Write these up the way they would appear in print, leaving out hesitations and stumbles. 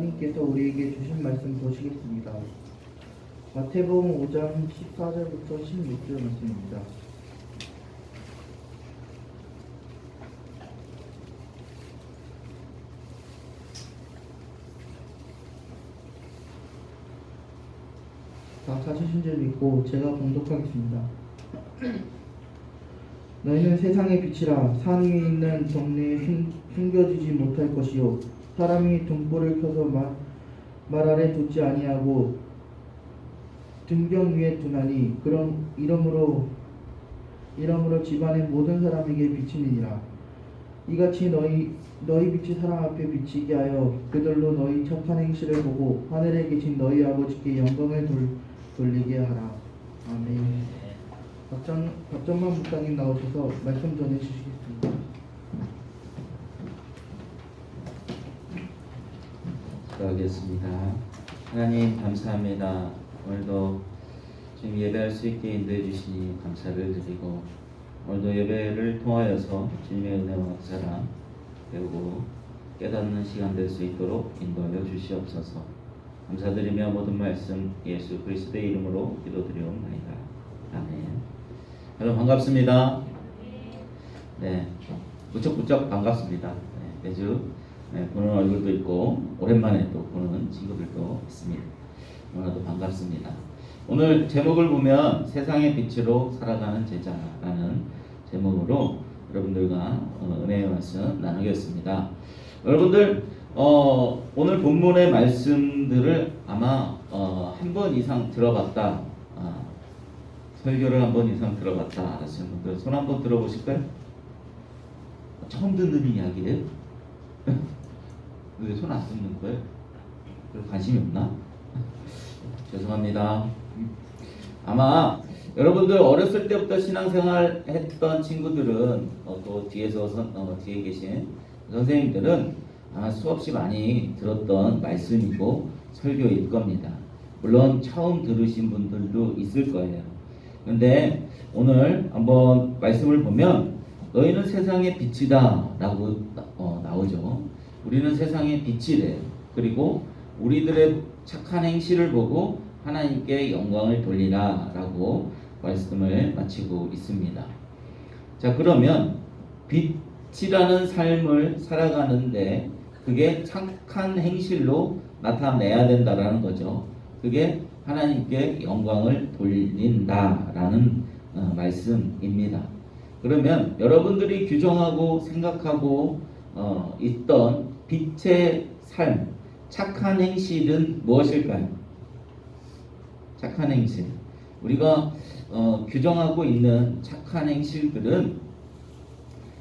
하나님께서 우리에게 주신 말씀 보시겠습니다. 마태복음 5장 14절부터 16절 말씀입니다. 다 찾으신 줄 믿고 제가 봉독하겠습니다. 너희는 세상의 빛이라. 산 위에 있는 동네에 숨겨지지 못할 것이요 사람이 등불을 켜서 말 아래 두지 아니하고 등경 위에 두나니 그런 이러므로 집안의 모든 사람에게 비치느니라. 이같이 너희 빛이 사람 앞에 비치게 하여 그들로 너희 착한 행실을 보고 하늘에 계신 너희 아버지께 영광을 돌리게 하라. 아멘. 박정만 목사님 나오셔서 말씀 전해 주시겠습니다. 기도하겠습니다. 하나님 감사합니다. 오늘도 지금 예배할 수 있게 인도해 주시니 감사를 드리고 오늘도 예배를 통하여서 주님의 은혜와 사랑 배우고 깨닫는 시간 될 수 있도록 인도하여 주시옵소서. 감사드리며 모든 말씀 예수 그리스도의 이름으로 기도드리옵나이다. 아멘. 여러분 반갑습니다. 네, 무척 반갑습니다. 네, 매주 보는 얼굴도 있고 오랜만에 또 보는 친구들도 있습니다. 너무나도 반갑습니다. 오늘 제목을 보면 세상의 빛으로 살아가는 제자라는 제목으로 여러분들과 은혜의 말씀 나누겠습니다. 여러분들 오늘 본문의 말씀들을 아마 한 번 이상 들어봤다, 설교를 한 번 이상 들어봤다 하시는 분들 손 한번 들어보실까요? 처음 듣는 이야기예요? 왜 손 안 듣는 거예요? 관심이 없나? 죄송합니다. 아마 여러분들 어렸을 때부터 신앙생활 했던 친구들은 또 뒤에 계신 선생님들은 아마 수없이 많이 들었던 말씀이고 설교일 겁니다. 물론 처음 들으신 분들도 있을 거예요. 그런데 오늘 한번 말씀을 보면 너희는 세상의 빛이다 라고 나오죠. 우리는 세상의 빛이래요. 그리고 우리들의 착한 행실을 보고 하나님께 영광을 돌리라 라고 말씀을 마치고 있습니다. 자, 그러면 빛이라는 삶을 살아가는데 그게 착한 행실로 나타내야 된다라는 거죠. 그게 하나님께 영광을 돌린다라는 말씀입니다. 그러면 여러분들이 규정하고 생각하고 있던 빛의 삶, 착한 행실은 무엇일까요? 착한 행실. 우리가 규정하고 있는 착한 행실들은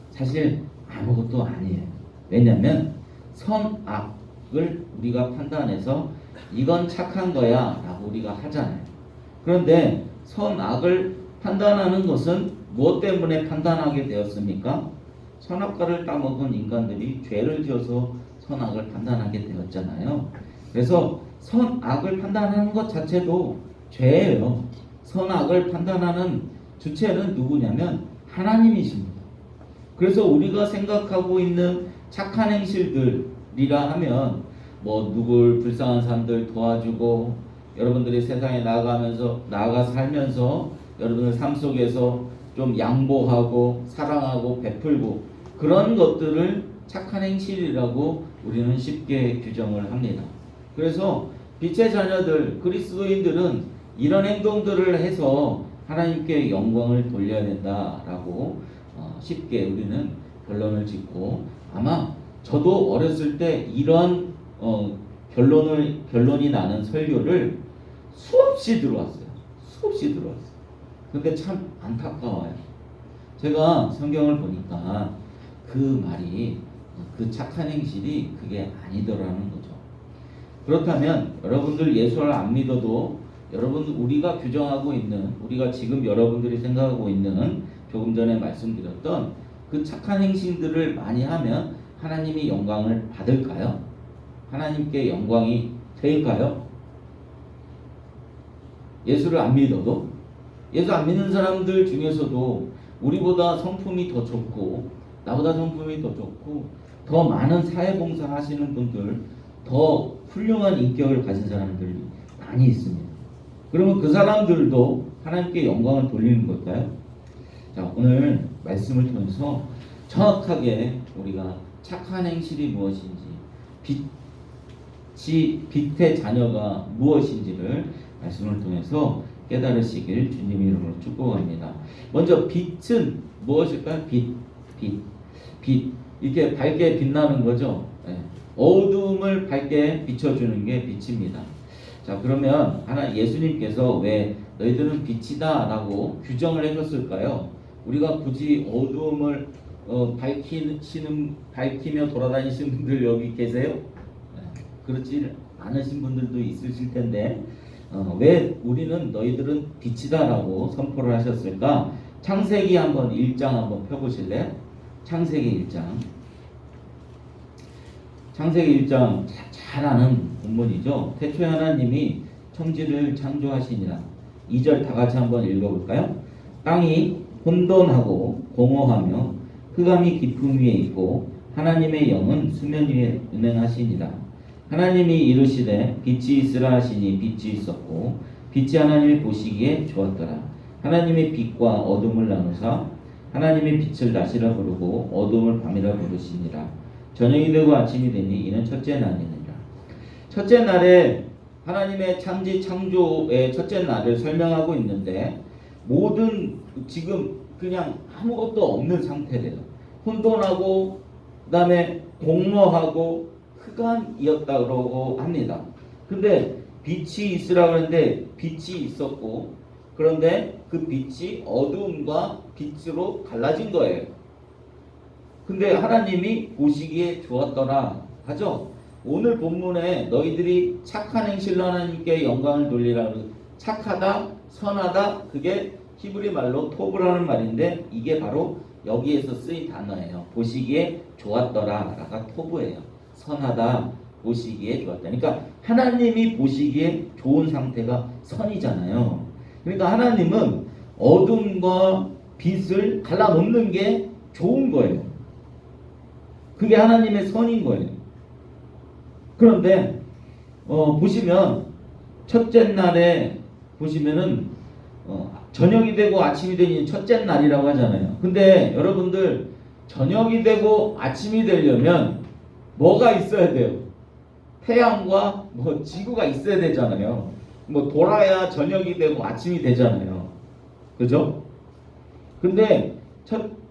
사실 아무것도 아니에요. 왜냐하면 선악을 우리가 판단해서 이건 착한 거야 라고 우리가 하잖아요. 그런데 선악을 판단하는 것은 무엇 때문에 판단하게 되었습니까? 선악과를 따먹은 인간들이 죄를 지어서 선악을 판단하게 되었잖아요. 그래서 선악을 판단하는 것 자체도 죄예요. 선악을 판단하는 주체는 누구냐면 하나님이십니다. 그래서 우리가 생각하고 있는 착한 행실들이라 하면 뭐 누굴 불쌍한 사람들 도와주고 여러분들이 세상에 나아가 살면서 여러분들 삶 속에서 좀 양보하고 사랑하고 베풀고 그런 것들을 착한 행실이라고 우리는 쉽게 규정을 합니다. 그래서 빛의 자녀들 그리스도인들은 이런 행동들을 해서 하나님께 영광을 돌려야 된다라고 쉽게 우리는 결론을 짓고 아마 저도 어렸을 때 이런 결론이 나는 설교를 수없이 들어왔어요. 근데 참 안타까워요. 제가 성경을 보니까 그 말이 그 착한 행실이 그게 아니더라는 거죠. 그렇다면 여러분들 예수를 안 믿어도 우리가 규정하고 있는 우리가 지금 여러분들이 생각하고 있는 조금 전에 말씀드렸던 그 착한 행실들을 많이 하면 하나님이 영광을 받을까요? 하나님께 영광이 될까요? 예수를 안 믿어도 예수 안 믿는 사람들 중에서도 우리보다 성품이 더 좋고 나보다 성품이 더 좋고 더 많은 사회봉사 하시는 분들 더 훌륭한 인격을 가진 사람들이 많이 있습니다. 그러면 그 사람들도 하나님께 영광을 돌리는 걸까요? 자, 오늘 말씀을 통해서 정확하게 우리가 착한 행실이 무엇인지, 빛의 자녀가 무엇인지를 말씀을 통해서 깨달으시길 주님 이름으로 축복합니다. 먼저 빛은 무엇일까요? 빛. 이렇게 밝게 빛나는 거죠. 어두움을 밝게 비춰주는 게 빛입니다. 자, 그러면 예수님께서 왜 너희들은 빛이다 라고 규정을 해줬을까요? 우리가 굳이 어두움을 밝히며 돌아다니시는 분들 여기 계세요? 그렇지 않으신 분들도 있으실 텐데 왜 우리는 너희들은 빛이다 라고 선포를 하셨을까? 창세기 1장 한번 펴보실래요? 창세기 1장 잘 아는 본문이죠. 태초에 하나님이 천지를 창조하시니라. 2절 다 같이 한번 읽어볼까요? 땅이 혼돈하고 공허하며 흑암이 깊음 위에 있고 하나님의 영은 수면 위에 운행하시니라. 하나님이 이르시되 빛이 있으라 하시니 빛이 있었고 빛이 하나님이 보시기에 좋았더라. 하나님이 빛과 어둠을 나누사 하나님의 빛을 낮이라 부르고 어둠을 밤이라 부르시니라. 저녁이 되고 아침이 되니 이는 첫째 날이니라. 첫째 날에 하나님의 창조의 첫째 날을 설명하고 있는데 모든 지금 그냥 아무것도 없는 상태래요. 혼돈하고 그다음에 공허하고 흑암이었다고 합니다. 근데 빛이 있으라고 하는데 빛이 있었고 그런데 그 빛이 어두움과 빛으로 갈라진 거예요. 근데 하나님이 보시기에 좋았더라 하죠. 오늘 본문에 너희들이 착한 행실로 하나님께 영광을 돌리라고 착하다, 선하다 그게 히브리 말로 토브라는 말인데 이게 바로 여기에서 쓰인 단어예요. 보시기에 좋았더라가 토브예요. 선하다, 보시기에 좋았다. 그러니까 하나님이 보시기에 좋은 상태가 선이잖아요. 그러니까 하나님은 어둠과 빛을 갈라놓는 게 좋은 거예요. 그게 하나님의 선인 거예요. 그런데 보시면 첫째 날에 보시면은 저녁이 되고 아침이 되니 첫째 날이라고 하잖아요. 근데 여러분들 저녁이 되고 아침이 되려면 뭐가 있어야 돼요? 태양과 지구가 있어야 되잖아요. 돌아야 저녁이 되고 아침이 되잖아요. 그죠? 근데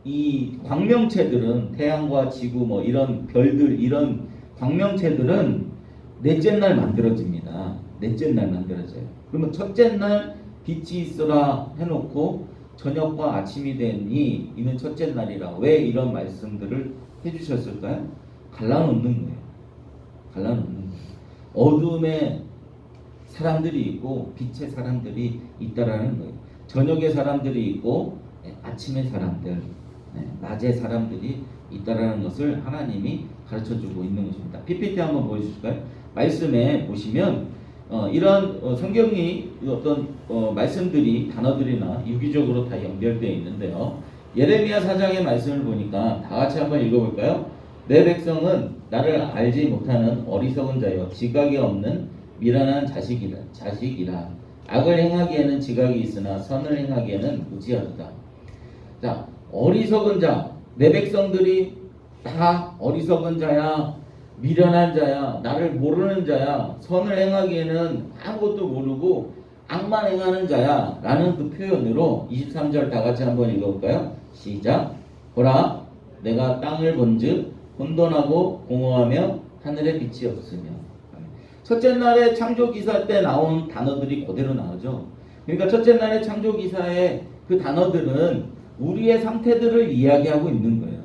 이 광명체들은 태양과 지구 이런 별들 이런 광명체들은 넷째 날 만들어집니다. 넷째 날 만들어져요. 그러면 첫째 날 빛이 있으라 해놓고 저녁과 아침이 되니 이는 첫째 날이라 왜 이런 말씀들을 해주셨을까요? 갈라놓는 거예요. 갈라놓는 거예요. 어둠에 사람들이 있고 빛의 사람들이 있다라는 거예요. 저녁에 사람들이 있고 아침에 사람들, 낮에 사람들이 있다라는 것을 하나님이 가르쳐주고 있는 것입니다. PPT 한번 보여주실까요? 말씀에 보시면 이런 성경이 어떤 말씀들이 단어들이나 유기적으로 다 연결되어 있는데요. 예레미야 4장의 말씀을 보니까 다 같이 한번 읽어볼까요? 내 백성은 나를 알지 못하는 어리석은 자여 지각이 없는 미련한 자식이라. 악을 행하기에는 지각이 있으나 선을 행하기에는 무지하도다. 자, 어리석은 자, 내 백성들이 다 어리석은 자야, 미련한 자야, 나를 모르는 자야, 선을 행하기에는 아무것도 모르고 악만 행하는 자야 라는 그 표현으로 23절 다 같이 한번 읽어볼까요? 시작. 보라, 내가 땅을 본즉 혼돈하고 공허하며 하늘에 빛이 없으며. 첫째 날의 창조기사 때 나온 단어들이 그대로 나오죠. 그러니까 첫째 날의 창조기사의 그 단어들은 우리의 상태들을 이야기하고 있는 거예요.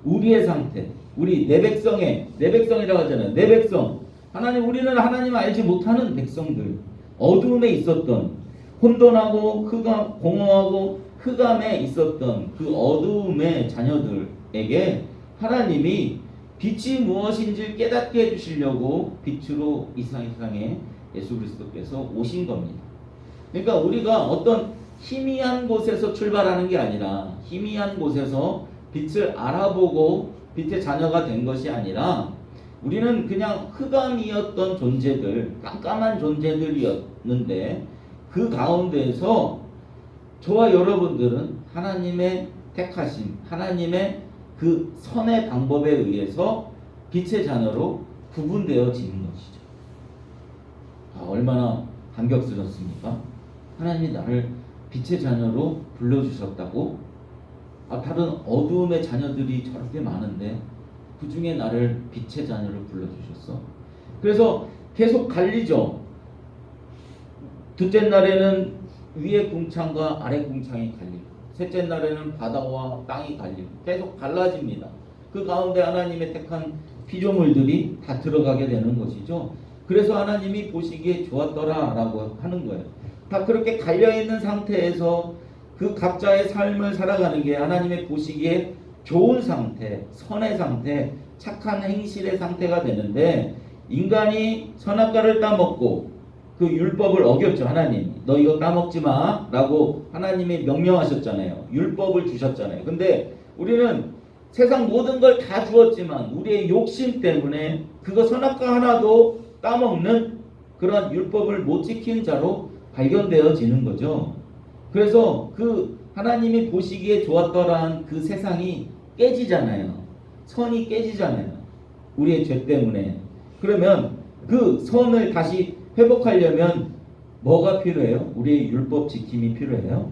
우리의 상태, 우리 내 백성이라고 하잖아요. 내 백성, 하나님, 우리는 하나님 알지 못하는 백성들, 어두움에 있었던 혼돈하고 공허하고 흑암에 있었던 그 어두움의 자녀들에게 하나님이 빛이 무엇인지 깨닫게 해주시려고 빛으로 이 세상에 예수 그리스도께서 오신 겁니다. 그러니까 우리가 어떤 희미한 곳에서 출발하는 게 아니라 희미한 곳에서 빛을 알아보고 빛의 자녀가 된 것이 아니라 우리는 그냥 흑암이었던 존재들, 깜깜한 존재들이었는데 그 가운데에서 저와 여러분들은 하나님의 택하심, 하나님의 그 선의 방법에 의해서 빛의 자녀로 구분되어지는 것이죠. 얼마나 감격스럽습니까? 하나님이 나를 빛의 자녀로 불러주셨다고? 다른 어두움의 자녀들이 저렇게 많은데 그 중에 나를 빛의 자녀로 불러주셨어. 그래서 계속 갈리죠. 둘째 날에는 위의 궁창과 아래 궁창이 갈리고, 셋째 날에는 바다와 땅이 갈리고, 계속 갈라집니다. 그 가운데 하나님의 택한 피조물들이 다 들어가게 되는 것이죠. 그래서 하나님이 보시기에 좋았더라 라고 하는 거예요. 다 그렇게 갈려있는 상태에서 그 각자의 삶을 살아가는 게 하나님의 보시기에 좋은 상태, 선의 상태, 착한 행실의 상태가 되는데, 인간이 선악과를 따먹고 그 율법을 어겼죠. 하나님 너 이거 따먹지 마 라고 하나님이 명령하셨잖아요. 율법을 주셨잖아요. 근데 우리는 세상 모든 걸 다 주었지만 우리의 욕심 때문에 그거 선악과 하나도 따먹는 그런 율법을 못 지킨 자로 발견되어지는 거죠. 그래서 그 하나님이 보시기에 좋았더라는 그 세상이 깨지잖아요. 선이 깨지잖아요. 우리의 죄 때문에. 그러면 그 선을 다시 회복하려면 뭐가 필요해요? 우리의 율법 지킴이 필요해요.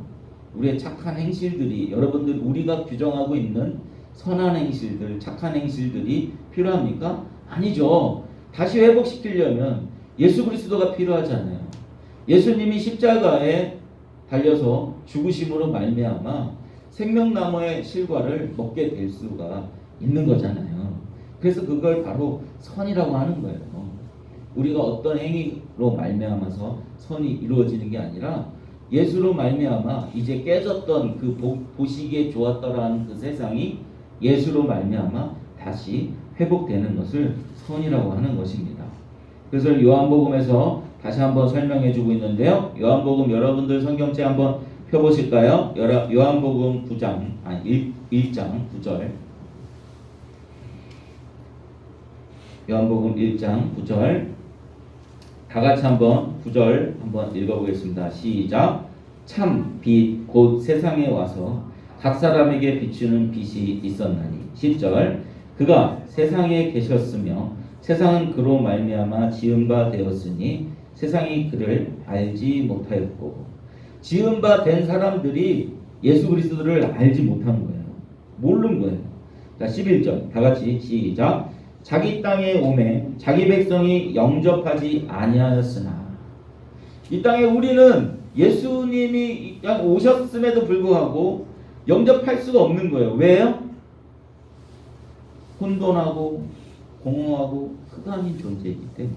우리의 착한 행실들이, 여러분들 우리가 규정하고 있는 선한 행실들, 착한 행실들이 필요합니까? 아니죠. 다시 회복시키려면 예수 그리스도가 필요하잖아요. 예수님이 십자가에 달려서 죽으심으로 말미암아 생명나무의 실과를 먹게 될 수가 있는 거잖아요. 그래서 그걸 바로 선이라고 하는 거예요. 우리가 어떤 행위로 말미암아서 선이 이루어지는 게 아니라 예수로 말미암아 이제 깨졌던 그 보시기에 좋았더라는 그 세상이 예수로 말미암아 다시 회복되는 것을 선이라고 하는 것입니다. 그래서 요한복음에서 다시 한번 설명해 주고 있는데요. 요한복음 여러분들 성경책 한번 펴보실까요? 요한복음 1장 9절. 요한복음 1장 9절. 다 같이 한번 9절 한번 읽어보겠습니다. 시작. 참 빛 곧 세상에 와서 각 사람에게 비추는 빛이 있었나니. 10절. 그가 세상에 계셨으며 세상은 그로 말미암아 지은 바 되었으니 세상이 그를 알지 못하였고. 지은 바 된 사람들이 예수 그리스도를 알지 못한 거예요. 모르는 거예요. 자, 11절 다 같이 시작. 자기 땅에 오매 자기 백성이 영접하지 아니하였으나. 이 땅에 우리는 예수님이 오셨음에도 불구하고 영접할 수가 없는 거예요. 왜요? 혼돈하고 공허하고 흑암인 존재이기 때문에.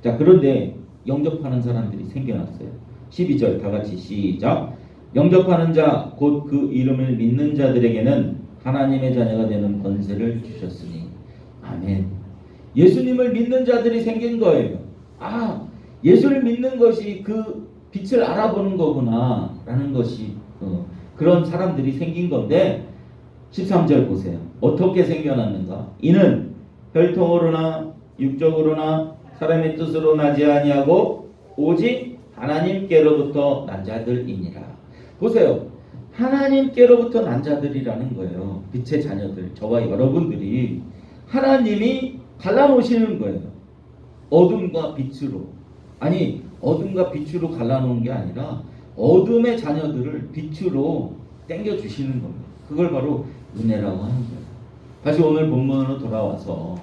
자, 그런데 영접하는 사람들이 생겨났어요. 12절 다 같이 시작. 영접하는 자 곧 그 이름을 믿는 자들에게는 하나님의 자녀가 되는 권세를 주셨으니. 아멘. 예수님을 믿는 자들이 생긴 거예요. 예수를 믿는 것이 그 빛을 알아보는 거구나 라는 것이 그런 사람들이 생긴 건데, 13절 보세요. 어떻게 생겨났는가? 이는 혈통으로나 육적으로나 사람의 뜻으로 나지 아니하고 오직 하나님께로부터 난 자들이니라. 보세요. 하나님께로부터 난 자들이라는 거예요. 빛의 자녀들, 저와 여러분들이 하나님이 갈라놓으시는 거예요. 어둠과 빛으로. 아니, 어둠과 빛으로 갈라놓은 게 아니라 어둠의 자녀들을 빛으로 땡겨주시는 겁니다. 그걸 바로 은혜라고 하는 거예요. 다시 오늘 본문으로 돌아와서,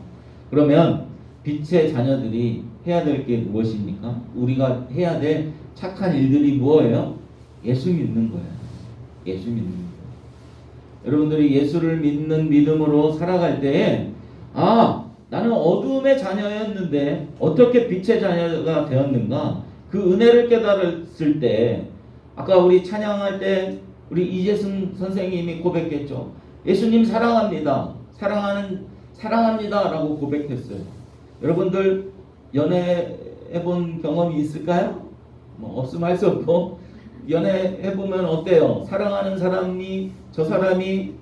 그러면 빛의 자녀들이 해야 될 게 무엇입니까? 우리가 해야 될 착한 일들이 뭐예요? 예수 믿는 거예요. 예수 믿는 거예요. 여러분들이 예수를 믿는 믿음으로 살아갈 때에 나는 어두움의 자녀였는데 어떻게 빛의 자녀가 되었는가? 그 은혜를 깨달았을 때, 아까 우리 찬양할 때 우리 이재승 선생님이 고백했죠. 예수님 사랑합니다. 사랑합니다 라고 고백했어요. 여러분들 연애해본 경험이 있을까요? 없으면 할 수 없고, 연애해보면 어때요? 사랑하는 사람이, 저 사람이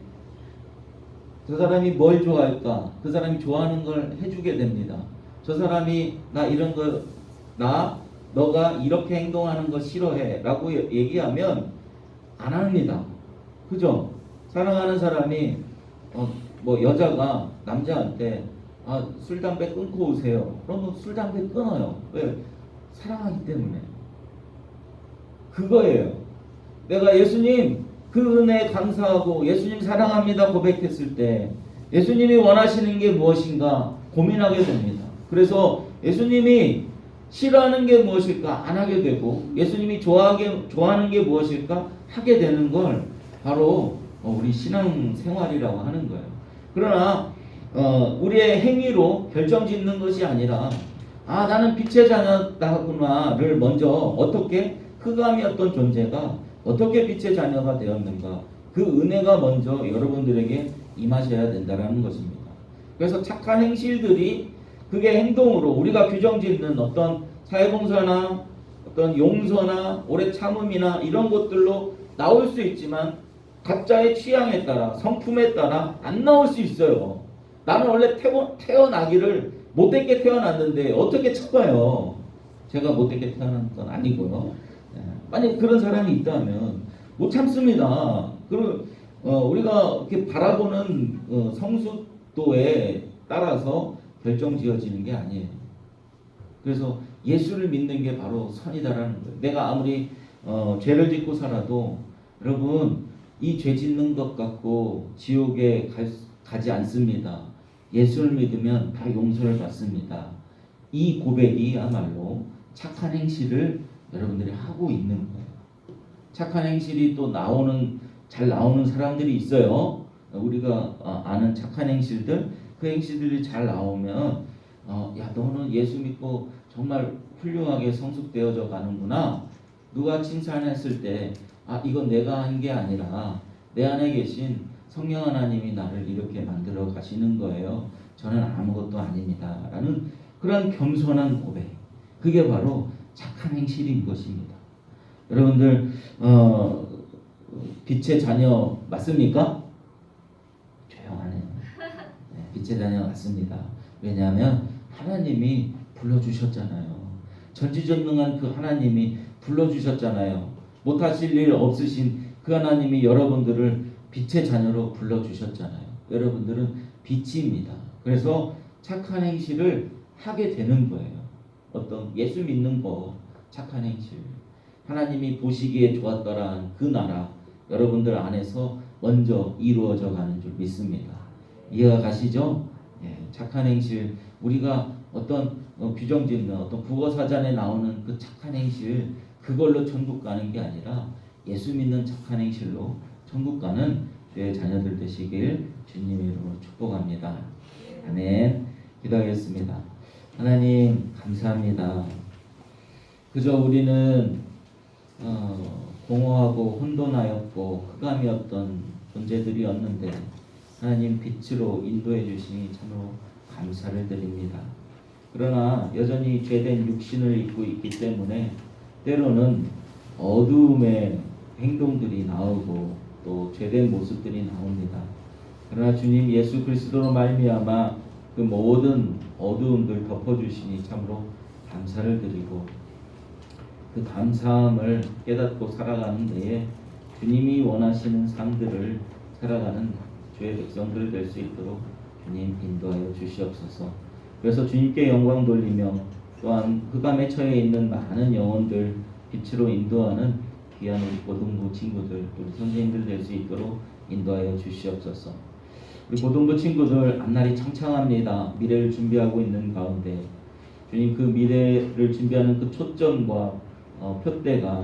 저 사람이 뭘 좋아할까? 그 사람이 좋아하는 걸 해주게 됩니다. 저 사람이 나 이런 거, 너가 이렇게 행동하는 거 싫어해 라고 얘기하면 안 합니다. 그죠? 사랑하는 사람이 뭐 여자가 남자한테 술 담배 끊고 오세요. 그러면 술 담배 끊어요. 왜? 사랑하기 때문에. 그거예요. 내가 예수님 그 은혜에 감사하고 예수님 사랑합니다 고백했을 때 예수님이 원하시는 게 무엇인가 고민하게 됩니다. 그래서 예수님이 싫어하는 게 무엇일까 안 하게 되고 예수님이 좋아하는 게 무엇일까 하게 되는 걸 바로 우리 신앙 생활이라고 하는 거예요. 그러나 우리의 행위로 결정짓는 것이 아니라 나는 빛의 자녀다구나를 먼저 어떻게 흑암이었던 존재가 어떻게 빛의 자녀가 되었는가 그 은혜가 먼저 여러분들에게 임하셔야 된다는 것입니다. 그래서 착한 행실들이 그게 행동으로 우리가 규정짓는 어떤 사회봉사나 어떤 용서나 오래 참음이나 이런 것들로 나올 수 있지만 각자의 취향에 따라 성품에 따라 안 나올 수 있어요. 나는 원래 태어나기를 못되게 태어났는데 어떻게 참아요? 제가 못되게 태어난 건 아니고요. 만약 그런 사람이 있다면 못 참습니다. 그리고 우리가 이렇게 바라보는 성숙도에 따라서 결정지어지는 게 아니에요. 그래서 예수를 믿는 게 바로 선이다라는 거예요. 내가 아무리 죄를 짓고 살아도 여러분 이 죄 짓는 것 갖고 지옥에 가지 않습니다. 예수를 믿으면 다 용서를 받습니다. 이 고백이야말로 착한 행실을 여러분들이 하고 있는 거예요. 착한 행실이 또 잘 나오는 사람들이 있어요. 우리가 아는 착한 행실들, 그 행실들이 잘 나오면 야 너는 예수 믿고 정말 훌륭하게 성숙되어져 가는구나. 누가 칭찬했을 때 이건 내가 한 게 아니라 내 안에 계신 성령 하나님이 나를 이렇게 만들어 가시는 거예요. 저는 아무것도 아닙니다. 라는 그런 겸손한 고백. 그게 바로 착한 행실인 것입니다. 여러분들 빛의 자녀 맞습니까? 조용하네요. 네, 빛의 자녀 맞습니다. 왜냐하면 하나님이 불러주셨잖아요. 전지전능한 그 하나님이 불러주셨잖아요. 못하실 일 없으신 그 하나님이 여러분들을 빛의 자녀로 불러주셨잖아요. 여러분들은 빛입니다. 그래서 착한 행실을 하게 되는 거예요. 어떤 예수 믿는 거 착한 행실 하나님이 보시기에 좋았더란 그 나라 여러분들 안에서 먼저 이루어져 가는 줄 믿습니다. 이해가 가시죠? 착한 행실 우리가 어떤 규정짓는 어떤 국어사전에 나오는 그 착한 행실 그걸로 천국 가는 게 아니라 예수 믿는 착한 행실로 천국 가는 내 자녀들 되시길 주님의 이름으로 축복합니다. 아멘. 기도하겠습니다. 하나님 감사합니다. 그저 우리는 공허하고 혼돈하였고 흑암이었던 존재들이었는데 하나님 빛으로 인도해 주시니 참으로 감사를 드립니다. 그러나 여전히 죄된 육신을 입고 있기 때문에 때로는 어두움의 행동들이 나오고 또 죄된 모습들이 나옵니다. 그러나 주님 예수 그리스도로 말미암아 그 모든 어두움들 덮어주시니 참으로 감사를 드리고 그 감사함을 깨닫고 살아가는 데에 주님이 원하시는 삶들을 살아가는 주의 백성들 될 수 있도록 주님 인도하여 주시옵소서. 그래서 주님께 영광 돌리며 또한 흑암에 처해 있는 많은 영혼들 빛으로 인도하는 귀한 우리 고등부 친구들 우리 선생님들 될 수 있도록 인도하여 주시옵소서. 우리 고등부 친구들 앞날이 창창합니다. 미래를 준비하고 있는 가운데 주님 그 미래를 준비하는 그 초점과 표대가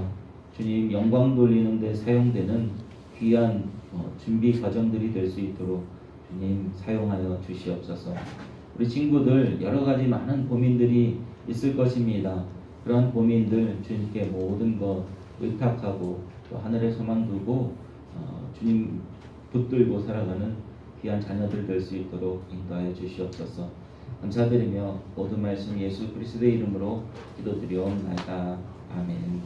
주님 영광 돌리는 데 사용되는 귀한 준비 과정들이 될 수 있도록 주님 사용하여 주시옵소서. 우리 친구들 여러 가지 많은 고민들이 있을 것입니다. 그런 고민들 주님께 모든 것 의탁하고 또 하늘에 소망 두고 주님 붙들고 살아가는 귀한 자녀들 될 수 있도록 인도하여 주시옵소서. 감사드리며 모든 말씀 예수 그리스도의 이름으로 기도드리옵나이다. 아멘.